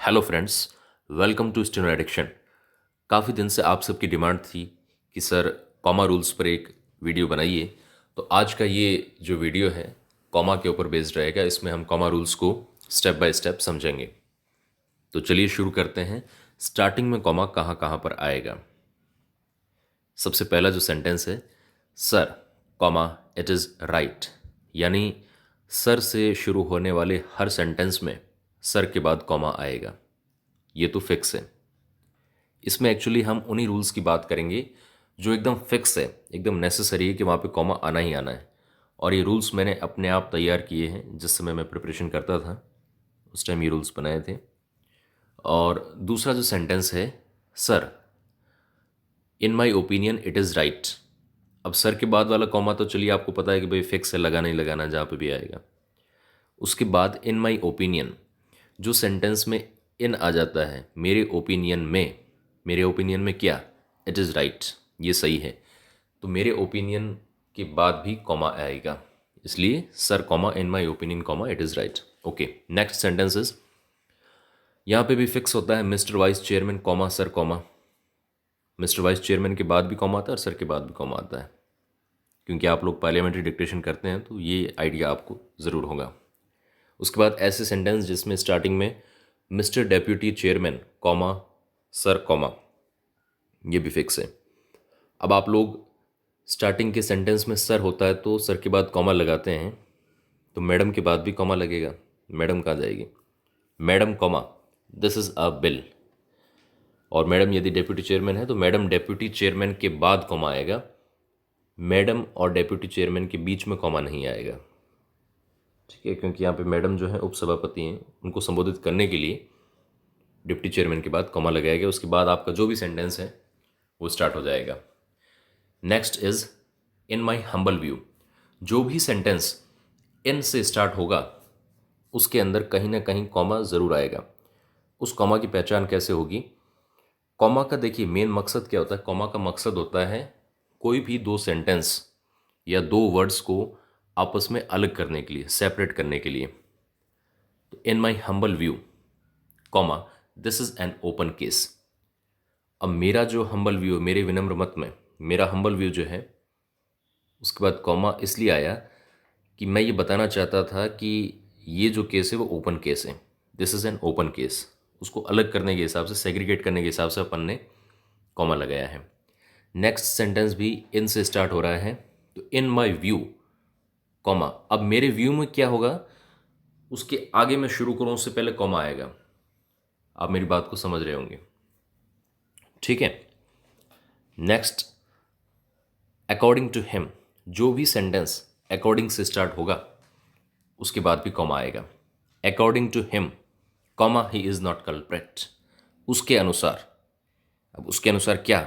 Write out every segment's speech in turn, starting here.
Hello friends, welcome to steno addiction. काफ़ी दिन से आप सबकी डिमांड थी कि सर कॉमा रूल्स पर एक वीडियो बनाइए। तो आज का ये जो वीडियो है कॉमा के ऊपर बेस्ड रहेगा। इसमें हम कॉमा रूल्स को स्टेप बाय स्टेप समझेंगे। तो चलिए शुरू करते हैं। स्टार्टिंग में कॉमा कहाँ कहाँ पर आएगा। सबसे पहला जो सेंटेंस है, sir comma it is right, यानी सर से शुरू होने वाले हर सेंटेंस में सर के बाद कॉमा आएगा। ये तो फिक्स है। इसमें एक्चुअली हम उन्हीं रूल्स की बात करेंगे जो एकदम फिक्स है, एकदम नेसेसरी है कि वहाँ पे कॉमा आना ही आना है। और ये रूल्स मैंने अपने आप तैयार किए हैं। जिस समय मैं प्रिपरेशन करता था उस टाइम ये रूल्स बनाए थे। और दूसरा जो सेंटेंस है, sir in my opinion it is right. अब सर के बाद वाला कॉमा तो चलिए आपको पता है कि भाई फिक्स है, लगाना ही लगाना जहाँ पे भी आएगा। उसके बाद इन माई ओपिनियन, जो सेंटेंस में इन आ जाता है, मेरे ओपिनियन में, मेरे ओपिनियन में क्या, इट इज़ राइट, ये सही है, तो मेरे ओपिनियन के बाद भी कॉमा आएगा। इसलिए sir comma in my opinion comma it is right. Okay, next sentences. यहाँ पे भी फिक्स होता है mister vice chairman comma sir comma. Mister vice chairman के बाद भी कॉमा आता है और सर के बाद भी कॉमा आता है, क्योंकि आप लोग पार्लियामेंट्री डिक्टेशन करते हैं तो ये आइडिया आपको ज़रूर होगा। उसके बाद ऐसे सेंटेंस जिसमें स्टार्टिंग में mister deputy chairman comma sir comma, ये भी फिक्स है। अब आप लोग स्टार्टिंग के सेंटेंस में सर होता है तो सर के बाद कॉमा लगाते हैं, तो मैडम के बाद भी कॉमा लगेगा। मैडम कहाँ जाएगी, madam comma this is a bill. और मैडम यदि डेप्यूटी चेयरमैन है तो मैडम डेप्यूटी चेयरमैन के बाद कॉमा आएगा। मैडम और डेप्यूटी चेयरमैन के बीच में कॉमा नहीं आएगा, ठीक है, क्योंकि यहाँ पे मैडम जो है उपसभापति हैं, उनको संबोधित करने के लिए डिप्टी चेयरमैन के बाद कॉमा लगाया गया। उसके बाद आपका जो भी सेंटेंस है वो स्टार्ट हो जाएगा। Next is in my humble view. जो भी सेंटेंस इन से स्टार्ट होगा उसके अंदर कहीं ना कहीं कॉमा ज़रूर आएगा। उस कॉमा की पहचान कैसे होगी? कॉमा का देखिए मेन मकसद क्या होता है। कॉमा का मकसद होता है कोई भी दो सेंटेंस या दो वर्ड्स को आपस में अलग करने के लिए, सेपरेट करने के लिए। तो in my humble view comma this is an open case. अब मेरा जो हम्बल व्यू, मेरे विनम्र मत में मेरा हम्बल व्यू जो है, उसके बाद कॉमा इसलिए आया कि मैं ये बताना चाहता था कि ये जो केस है वो ओपन केस है। This is an open case. उसको अलग करने के हिसाब से, सेग्रीगेट करने के हिसाब से अपन ने कॉमा लगाया है। नेक्स्ट सेंटेंस भी इन से स्टार्ट हो रहा है, तो इन माई व्यू कॉमा। अब मेरे व्यू में क्या होगा, उसके आगे मैं शुरू करूं उससे पहले कॉमा आएगा। आप मेरी बात को समझ रहे होंगे, ठीक है। Next, according to him. जो भी सेंटेंस अकॉर्डिंग से स्टार्ट होगा उसके बाद भी कॉमा आएगा। According to him comma he is not culprit. उसके अनुसार। अब उसके अनुसार क्या,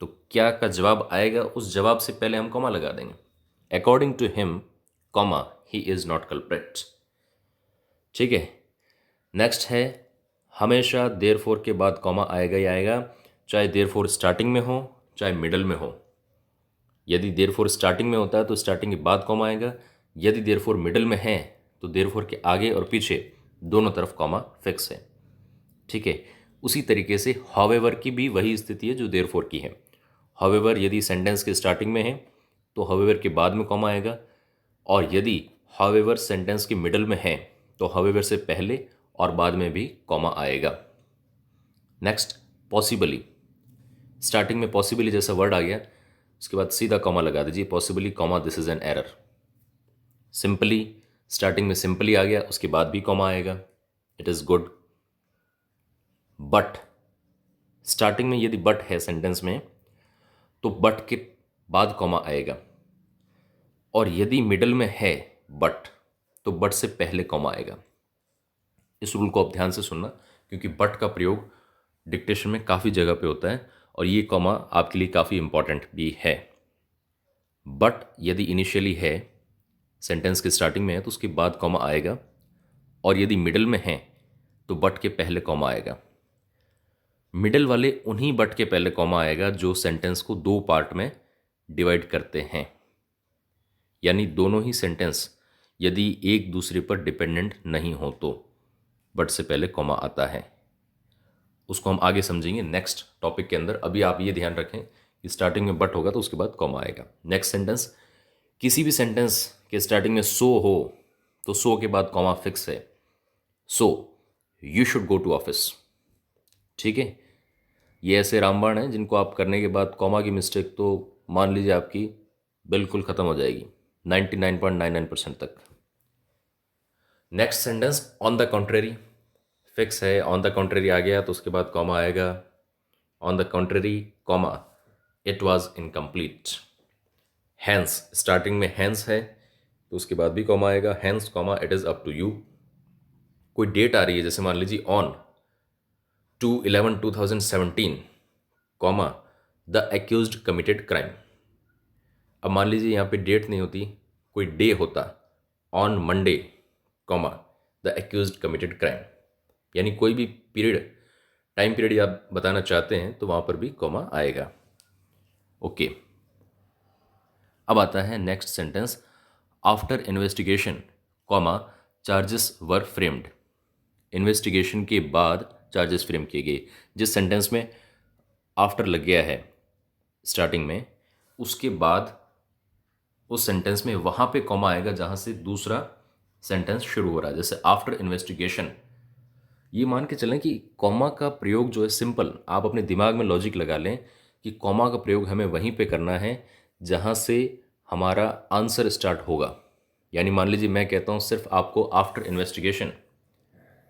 तो क्या का जवाब आएगा, उस जवाब से पहले हम कॉमा लगा देंगे। According to him comma he is not culprit, ठीक है। नेक्स्ट है, हमेशा देयरफॉर के बाद कॉमा आएगा ही आएगा, चाहे देयरफॉर स्टार्टिंग में हो चाहे मिडल में हो। यदि देयरफॉर स्टार्टिंग में होता है तो स्टार्टिंग के बाद कॉमा आएगा। यदि देयरफॉर मिडल में है तो देयरफॉर के आगे और पीछे दोनों तरफ कॉमा फिक्स है, ठीक है। उसी तरीके से हावेवर की भी वही स्थिति है जो देयरफॉर की है। हावेवर यदि सेंटेंस के स्टार्टिंग में है तो हावेवर के बाद में कॉमा आएगा, और यदि हावेवर सेंटेंस के मिडल में है तो हावेवर से पहले और बाद में भी कॉमा आएगा। Next, possibly. स्टार्टिंग में पॉसिबली जैसा वर्ड आ गया, उसके बाद सीधा कॉमा लगा दीजिए, possibly comma this is an error. Simply, starting में सिंपली आ गया, उसके बाद भी कॉमा आएगा, it is good. But, starting में यदि बट है सेंटेंस में तो बट के बाद कॉमा आएगा, और यदि मिडल में है बट तो बट से पहले कॉमा आएगा। इस रूल को आप ध्यान से सुनना, क्योंकि बट का प्रयोग डिक्टेशन में काफ़ी जगह पे होता है और ये कॉमा आपके लिए काफ़ी इंपॉर्टेंट भी है। बट यदि इनिशियली है, सेंटेंस के स्टार्टिंग में है, तो उसके बाद कॉमा आएगा, और यदि मिडल में है तो बट के पहले कॉमा आएगा। मिडल वाले उन्हीं बट के पहले कॉमा आएगा जो सेंटेंस को दो पार्ट में डिवाइड करते हैं, यानी दोनों ही सेंटेंस यदि एक दूसरे पर डिपेंडेंट नहीं हो तो। बट से पहले कॉमा आता है। उसको हम आगे समझेंगे नेक्स्ट टॉपिक के अंदर। अभी आप ये ध्यान रखें कि स्टार्टिंग में बट होगा तो उसके बाद कॉमा आएगा। नेक्स्ट सेंटेंस, किसी भी सेंटेंस के स्टार्टिंग में सो हो तो सो के बाद कॉमा फिक्स है। So you should go to office. ठीक है, ये ऐसे रामबाण हैं जिनको आप करने के बाद कॉमा की मिस्टेक तो मान लीजिए आपकी बिल्कुल ख़त्म हो जाएगी 99.99% तक। Next sentence, on the contrary fix है। ऑन द कॉन्ट्रेरी आ गया तो उसके बाद कॉमा आएगा। On the contrary comma it was incomplete. Hence, starting में हैंस है तो उसके बाद भी कॉमा आएगा। Hence comma it is up to you. कोई डेट आ रही है, जैसे मान लीजिए on 2/11/2017 comma the accused committed crime. अब मान लीजिए यहाँ पे डेट नहीं होती, कोई डे होता, on Monday comma the accused committed crime. यानी कोई भी पीरियड, टाइम पीरियड आप बताना चाहते हैं तो वहाँ पर भी कॉमा आएगा। ओके, अब आता है next sentence, after investigation comma charges were framed. Investigation के बाद चार्जेस फ्रेम किए गए। जिस सेंटेंस में आफ्टर लग गया है स्टार्टिंग में, उसके बाद उस सेंटेंस में वहाँ पे कॉमा आएगा जहाँ से दूसरा सेंटेंस शुरू हो रहा है। जैसे आफ्टर इन्वेस्टिगेशन, ये मान के चलें कि कॉमा का प्रयोग जो है सिंपल, आप अपने दिमाग में लॉजिक लगा लें कि कॉमा का प्रयोग हमें वहीं पे करना है जहाँ से हमारा आंसर स्टार्ट होगा। यानी मान लीजिए मैं कहता हूँ सिर्फ आपको आफ्टर इन्वेस्टिगेशन,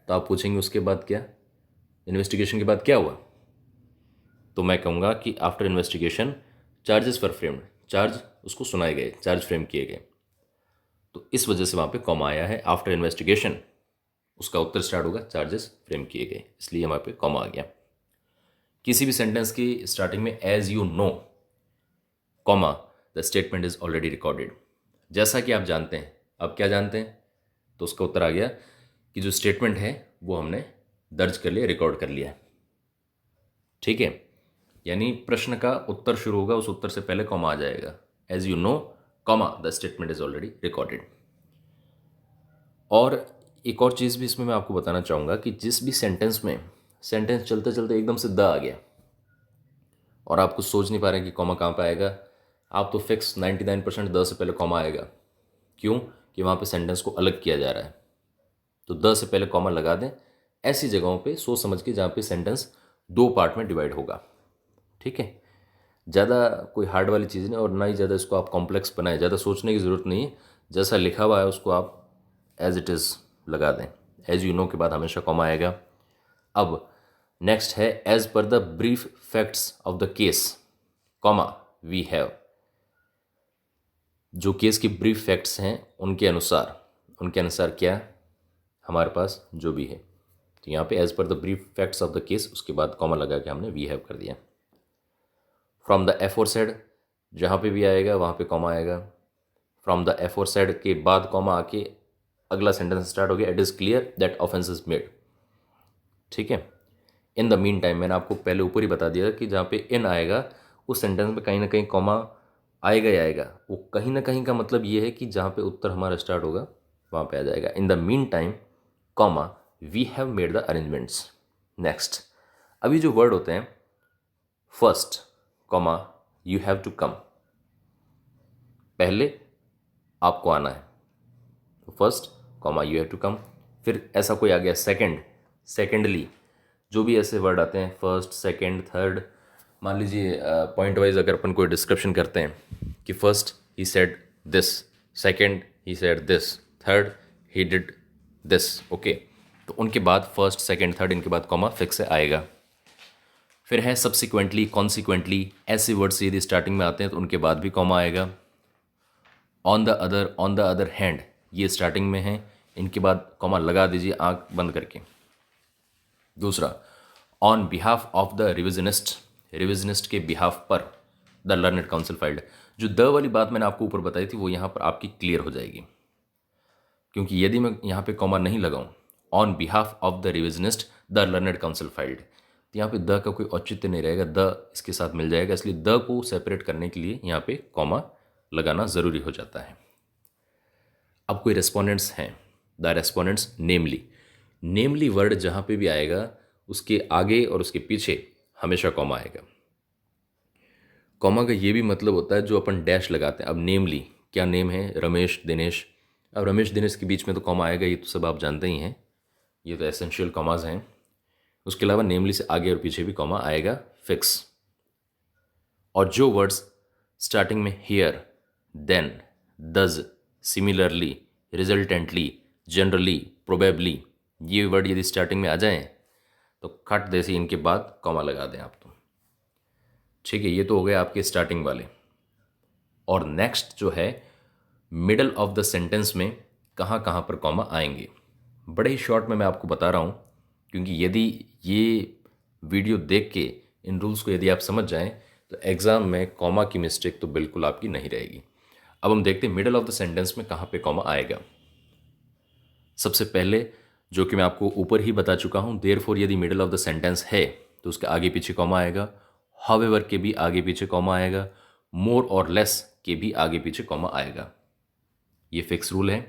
तो आप पूछेंगे उसके बाद क्या, इन्वेस्टिगेशन के बाद क्या हुआ, तो मैं कहूँगा कि after investigation charges for framed, charge उसको सुनाए गए, चार्ज फ्रेम किए गए। तो इस वजह से वहाँ पे कॉमा आया है। आफ्टर इन्वेस्टिगेशन उसका उत्तर स्टार्ट होगा चार्जेस फ्रेम किए गए, इसलिए वहाँ पे कॉमा आ गया। किसी भी सेंटेंस की स्टार्टिंग में as you know comma the statement is already recorded. जैसा कि आप जानते हैं, अब क्या जानते हैं, तो उसका उत्तर आ गया कि जो स्टेटमेंट है वो हमने दर्ज कर लिया, रिकॉर्ड कर लिया। ठीक है, यानी प्रश्न का उत्तर शुरू होगा, उस उत्तर से पहले कॉमा आ जाएगा। As you know comma the statement is already recorded. और एक और चीज़ भी इसमें मैं आपको बताना चाहूँगा कि जिस भी सेंटेंस में सेंटेंस चलते चलते एकदम से द आ गया और आप कुछ सोच नहीं पा रहे हैं कि कॉमा कहाँ पे आएगा, आप तो फिक्स 99% द से पहले कॉमा आएगा। क्यों? कि वहाँ पे सेंटेंस को अलग किया जा रहा है, तो द से पहले कॉमा लगा दें ऐसी जगहों पे सोच समझ के, जहाँ पे सेंटेंस दो पार्ट में डिवाइड होगा। ठीक है, ज़्यादा कोई हार्ड वाली चीज़ नहीं, और ना ही ज़्यादा इसको आप कॉम्प्लेक्स बनाएं, ज़्यादा सोचने की ज़रूरत नहीं है। जैसा लिखा हुआ है उसको आप एज इट इज़ लगा दें। एज यू नो के बाद हमेशा कॉमा आएगा। अब नेक्स्ट है as per the brief facts of the case comma we have. जो केस की ब्रीफ फैक्ट्स हैं उनके अनुसार क्या हमारे पास जो भी है, तो यहाँ पे as per the brief facts of the case, उसके बाद कॉमा लगा के हमने वी हैव कर दिया। फ्रॉम द एफोरसेड, जहाँ पे भी आएगा वहाँ पे कॉमा आएगा। फ्रॉम द एफोरसेड के बाद कॉमा आके अगला सेंटेंस स्टार्ट हो गया, it is clear that offence is made. ठीक है, इन द मीन टाइम, मैंने आपको पहले ऊपर ही बता दिया कि जहाँ पे इन आएगा उस सेंटेंस में कहीं ना कहीं कॉमा आएगा ही आएगा। वो कहीं ना कहीं का मतलब ये है कि जहाँ पे उत्तर हमारा स्टार्ट होगा वहाँ पे आ जाएगा। In the meantime comma we have made the arrangements. Next, अभी जो वर्ड होते हैं first comma you have to come, पहले आपको आना है, तो first comma you have to come. फिर ऐसा कोई आ गया सेकंड, सेकेंडली, जो भी ऐसे वर्ड आते हैं फर्स्ट सेकंड थर्ड, मान लीजिए पॉइंट वाइज अगर अपन कोई डिस्क्रिप्शन करते हैं कि first he said this, second he said this, third he did this. Okay, तो उनके बाद फर्स्ट सेकंड थर्ड, इनके बाद कॉमा फिक्स आएगा। फिर है सब्सिक्वेंटली, कॉन्सिक्वेंटली, ऐसे वर्ड्स यदि स्टार्टिंग में आते हैं तो उनके बाद भी कॉमा आएगा। ऑन द अदर हैंड, ये स्टार्टिंग में है, इनके बाद कॉमा लगा दीजिए आंख बंद करके। दूसरा, on behalf of the revisionist, revisionist के बिहाफ पर द लर्नेड काउंसिल फाइल्ड। जो द वाली बात मैंने आपको ऊपर बताई थी वो यहाँ पर आपकी क्लियर हो जाएगी, क्योंकि यदि मैं यहाँ पे कॉमा नहीं लगाऊं, on behalf of the revisionist the learned council filed, तो यहाँ पे द का कोई औचित्य नहीं रहेगा, द इसके साथ मिल जाएगा, इसलिए द को सेपरेट करने के लिए यहाँ पे कॉमा लगाना ज़रूरी हो जाता है। अब कोई रेस्पोंडेंट्स हैं, the respondents namely, namely word जहाँ पे भी आएगा उसके आगे और उसके पीछे हमेशा कॉमा आएगा। कॉमा का ये भी मतलब होता है जो अपन डैश लगाते हैं। अब नेमली क्या नेम है, रमेश दिनेश। अब रमेश दिनेश के बीच में तो कॉमा आएगा, ये तो सब आप जानते ही हैं, ये तो एसेंशियल कॉमाज हैं। उसके अलावा नेमली से आगे और पीछे भी कॉमा आएगा फिक्स। और जो वर्ड्स स्टार्टिंग में हियर, देन, दज, सिमिलरली, रिजल्टेंटली, जनरली, प्रोबेबली, ये वर्ड यदि स्टार्टिंग में आ जाएं तो खट देसी इनके बाद कॉमा लगा दें आप तो। ठीक है, ये तो हो गए आपके स्टार्टिंग वाले। और नेक्स्ट जो है मिडल ऑफ द सेंटेंस में कहाँ कहाँ पर कॉमा आएंगे, बड़े ही शॉर्ट में मैं आपको बता रहा हूँ, क्योंकि यदि ये वीडियो देख के इन रूल्स को यदि आप समझ जाएं तो एग्ज़ाम में कॉमा की मिस्टेक तो बिल्कुल आपकी नहीं रहेगी। अब हम देखते हैं मिडल ऑफ द सेंटेंस में कहाँ पे कॉमा आएगा। सबसे पहले जो कि मैं आपको ऊपर ही बता चुका हूँ, देयरफॉर यदि मिडल ऑफ द सेंटेंस है तो उसके आगे पीछे कॉमा आएगा। हाउएवर के भी आगे पीछे कॉमा आएगा। मोर और लेस के भी आगे पीछे कॉमा आएगा। ये फिक्स रूल है।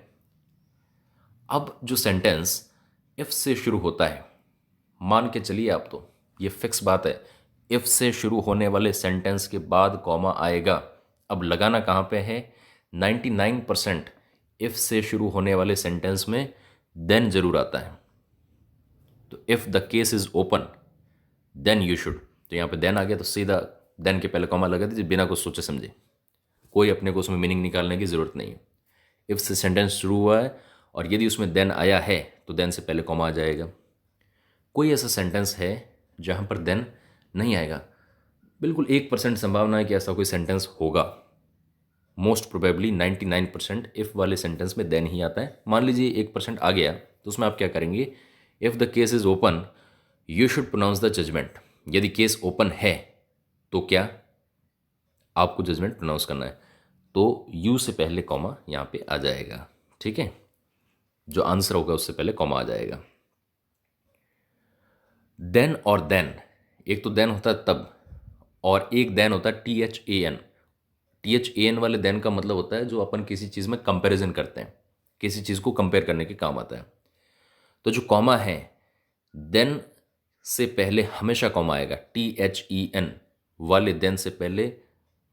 अब जो सेंटेंस इफ से शुरू होता है, मान के चलिए आप तो ये फिक्स बात है, इफ से शुरू होने वाले सेंटेंस के बाद कॉमा आएगा। अब लगाना कहाँ पे है, 99% इफ से शुरू होने वाले सेंटेंस में देन जरूर आता है। तो if the case is open then you should, तो यहाँ पे देन आ गया तो सीधा देन के पहले कॉमा लगा दीजिए बिना कुछ सोचे समझे। कोई अपने को उसमें मीनिंग निकालने की ज़रूरत नहीं है। इफ से सेंटेंस शुरू हुआ है और यदि उसमें देन आया है तो देन से पहले कॉमा आ जाएगा। कोई ऐसा सेंटेंस है जहाँ पर देन नहीं आएगा, बिल्कुल 1% संभावना है कि ऐसा कोई सेंटेंस होगा। मोस्ट प्रोबेबली 99% इफ़ वाले सेंटेंस में देन ही आता है। मान लीजिए 1% आ गया तो उसमें आप क्या करेंगे, if the case is open you should pronounce the judgement. यदि केस ओपन है तो क्या आपको जजमेंट प्रोनाउंस करना है, तो यू से पहले कॉमा यहाँ पे आ जाएगा। ठीक है, जो आंसर होगा उससे पहले कॉमा आ जाएगा। देन और देन, एक तो देन होता है तब और एक देन होता है THAN। THAN वाले देन का मतलब होता है जो अपन किसी चीज़ में कंपैरिजन करते हैं, किसी चीज़ को कंपेयर करने के काम आता है। तो जो कॉमा है देन से पहले हमेशा कॉमा आएगा। THEN वाले देन से पहले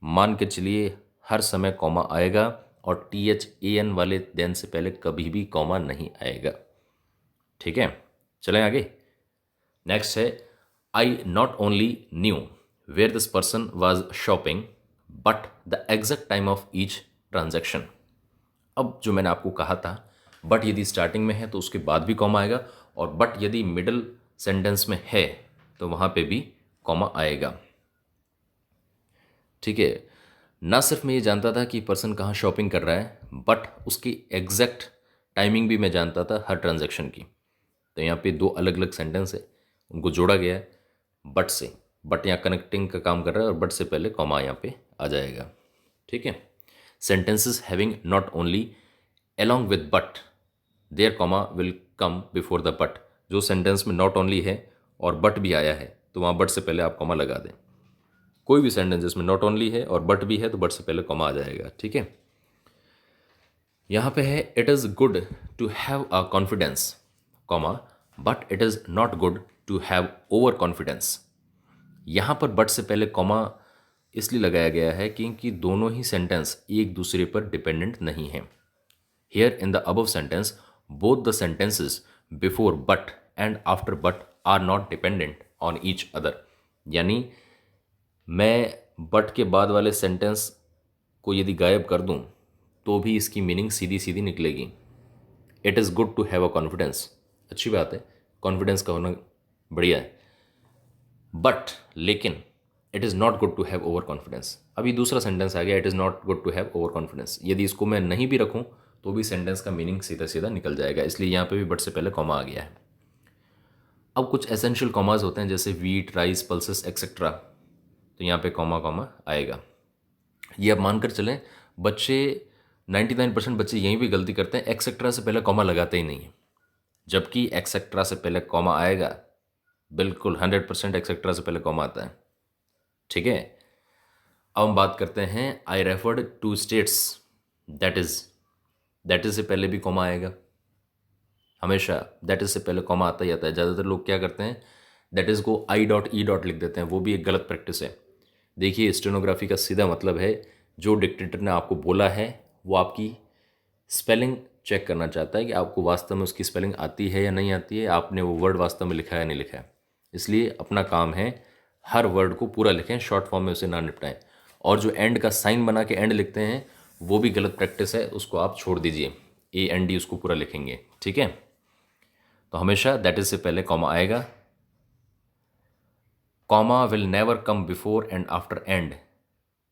मान के चलिए हर समय कॉमा आएगा और THAN वाले देन से पहले कभी भी कॉमा नहीं आएगा। ठीक है, चलें आगे। नेक्स्ट है I not only knew where this person was shopping but the exact time of each transaction. अब जो मैंने आपको कहा था बट यदि स्टार्टिंग में है तो उसके बाद भी कॉमा आएगा, और बट यदि मिडल सेंटेंस में है तो वहाँ पे भी कॉमा आएगा। ठीक है, ना सिर्फ मैं ये जानता था कि पर्सन कहाँ शॉपिंग कर रहा है, बट उसकी एग्जैक्ट टाइमिंग भी मैं जानता था हर ट्रांजैक्शन की। तो यहाँ पे दो अलग अलग सेंटेंस है, उनको जोड़ा गया है बट से। बट यहाँ कनेक्टिंग का काम कर रहा है और बट से पहले कॉमा यहाँ पे आ जाएगा। ठीक है, sentences having not only along with but there comma will come before the but. जो सेंटेंस में नॉट ओनली है और बट भी आया है तो वहाँ बट से पहले आप कॉमा लगा दें। कोई भी सेंटेंस जिसमें नॉट ओनली है और बट भी है तो बट से पहले कॉमा आ जाएगा। ठीक है, यहाँ पे है it is good to have a confidence comma but it is not good to have overconfidence. यहाँ पर बट से पहले कॉमा इसलिए लगाया गया है क्योंकि दोनों ही सेंटेंस एक दूसरे पर डिपेंडेंट नहीं हैं। Here in the above sentence, both the sentences before but and after but are not dependent on each other। यानी मैं but के बाद वाले सेंटेंस को यदि गायब कर दूं तो भी इसकी मीनिंग सीधी सीधी निकलेगी। It is good to have a confidence, अच्छी बात है, कॉन्फिडेंस का होना बढ़िया है। बट लेकिन it is not good to have overconfidence. अभी दूसरा सेंटेंस आ गया, it is not good to have overconfidence. यदि इसको मैं नहीं भी रखूं तो भी सेंटेंस का मीनिंग सीधा सीधा निकल जाएगा, इसलिए यहाँ पे भी बट से पहले कॉमा आ गया है। अब कुछ एसेंशियल कॉमाज होते हैं जैसे वीट, राइस, पल्सेस एक्सेट्रा, तो यहाँ पे कॉमा कॉमा आएगा। ये अब मानकर चलें बच्चे 99% बच्चे यहीं भी गलती करते हैं, एक्सेट्रा से पहले कॉमा लगाते ही नहीं है, जबकि एक्सेट्रा से पहले कॉमा आएगा। बिल्कुल 100% एक्सेट्रा से पहले कॉमा आता है। ठीक है, अब हम बात करते हैं I referred to states that is से पहले भी कॉमा आएगा। हमेशा दैट इज़ से पहले कॉमा आता ही आता है। ज़्यादातर लोग क्या करते हैं, दैट इज़ को आई डॉट ई डॉट लिख देते हैं, वो भी एक गलत प्रैक्टिस है। देखिए स्टेनोग्राफी का सीधा मतलब है जो डिक्टेटर ने आपको बोला है वो आपकी स्पेलिंग चेक करना चाहता है कि आपको वास्तव में उसकी स्पेलिंग आती है या नहीं आती है, आपने वो वर्ड वास्तव में लिखा है या नहीं लिखा है। इसलिए अपना काम है हर वर्ड को पूरा लिखें, शॉर्ट फॉर्म में उसे ना निपटाएं। और जो एंड का साइन बना के एंड लिखते हैं वो भी गलत प्रैक्टिस है, उसको आप छोड़ दीजिए। AND उसको पूरा लिखेंगे, ठीक है। तो हमेशा दैट इज से पहले कॉमा आएगा। Comma will never come before and after and.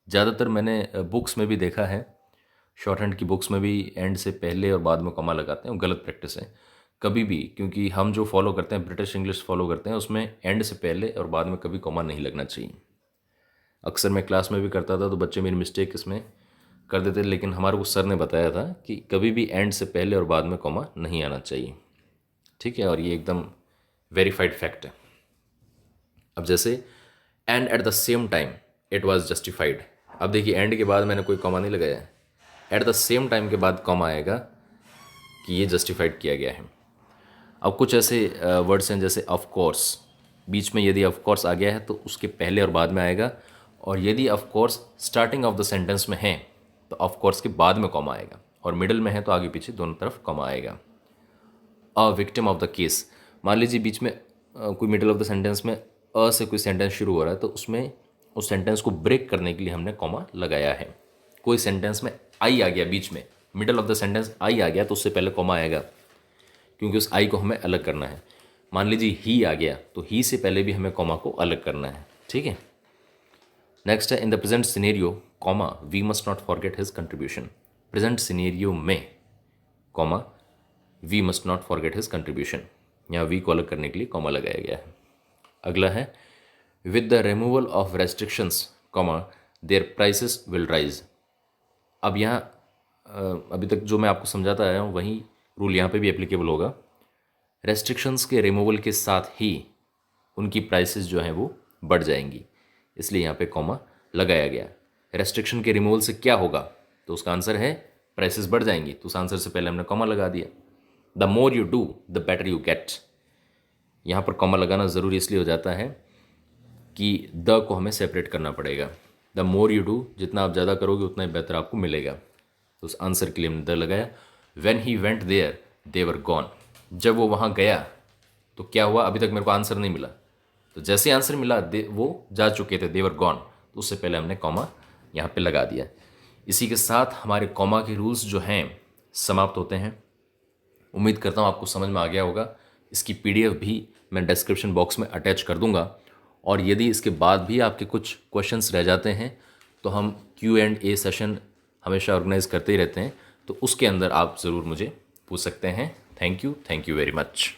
ज़्यादातर मैंने बुक्स में भी देखा है, शॉर्ट हैंड की बुक्स में भी एंड से पहले और बाद में कॉमा लगाते हैं, वो गलत प्रैक्टिस है कभी भी। क्योंकि हम जो फॉलो करते हैं, ब्रिटिश इंग्लिश फॉलो करते हैं, उसमें एंड से पहले और बाद में कभी कॉमा नहीं लगना चाहिए। अक्सर मैं क्लास में भी करता था तो बच्चे मेरी मिस्टेक इसमें कर देते, लेकिन हमारे को सर ने बताया था कि कभी भी एंड से पहले और बाद में कॉमा नहीं आना चाहिए, ठीक है। और ये एकदम वेरीफाइड फैक्ट है। अब जैसे and at the same time it was justified. अब देखिए एंड के बाद मैंने कोई कॉमा नहीं लगाया है, एट द सेम टाइम के बाद कॉमा आएगा कि ये जस्टिफाइड किया गया है। अब कुछ ऐसे वर्ड्स हैं जैसे ऑफ कोर्स, बीच में यदि ऑफ कोर्स आ गया है तो उसके पहले और बाद में आएगा, और यदि of course starting of the sentence में है तो ऑफ कोर्स के बाद में कॉमा आएगा, और मिडिल में है तो आगे पीछे दोनों तरफ कॉमा आएगा। A victim of the case, मान लीजिए बीच में कोई मिडिल ऑफ द सेंटेंस में अ से कोई सेंटेंस शुरू हो रहा है तो उसमें उस सेंटेंस को ब्रेक करने के लिए हमने कॉमा लगाया है। कोई सेंटेंस में आई आ गया बीच में, middle of the sentence I आ गया तो उससे पहले कॉमा आएगा, क्योंकि उस आई को हमें अलग करना है। मान लीजिए ही आ गया तो ही से पहले भी हमें कॉमा को अलग करना है, ठीक है। नेक्स्ट है in the present scenario comma we must not forget his contribution. Present scenario में comma we must not forget his contribution, यहाँ वी को अलग करने के लिए कॉमा लगाया गया है। अगला है with the removal of restrictions comma their prices will rise. अब यहाँ अभी तक जो मैं आपको समझाता आया हूँ वही रूल यहाँ पे भी एप्लीकेबल होगा। रेस्ट्रिक्शंस के रिमूवल के साथ ही उनकी प्राइसेस जो हैं वो बढ़ जाएंगी, इसलिए यहाँ पे कॉमा लगाया गया। रेस्ट्रिक्शन के रिमूवल से क्या होगा, तो उसका आंसर है प्राइसेस बढ़ जाएंगी, तो उस आंसर से पहले हमने कॉमा लगा दिया। The more you do the better you get, यहाँ पर कॉमा लगाना ज़रूरी इसलिए हो जाता है कि द को हमें सेपरेट करना पड़ेगा। द मोर यू डू, जितना आप ज़्यादा करोगे उतना ही बेहतर आपको मिलेगा, तो उस आंसर के लिए हमने द लगाया। When he went there they were gone, जब वो वहाँ गया तो क्या हुआ, अभी तक मेरे को आंसर नहीं मिला, तो जैसे आंसर मिला वो जा चुके थे, दे वर गॉन, तो उससे पहले हमने कॉमा यहाँ पे लगा दिया। इसी के साथ हमारे कॉमा के रूल्स जो हैं समाप्त होते हैं। उम्मीद करता हूँ आपको समझ में आ गया होगा। इसकी PDF भी मैं डिस्क्रिप्शन बॉक्स में अटैच कर दूंगा, और यदि इसके बाद भी आपके कुछ क्वेश्चंस रह जाते हैं तो हम Q&A सेशन हमेशा ऑर्गेनाइज करते ही रहते हैं, तो उसके अंदर आप ज़रूर मुझे पूछ सकते हैं। Thank you very much.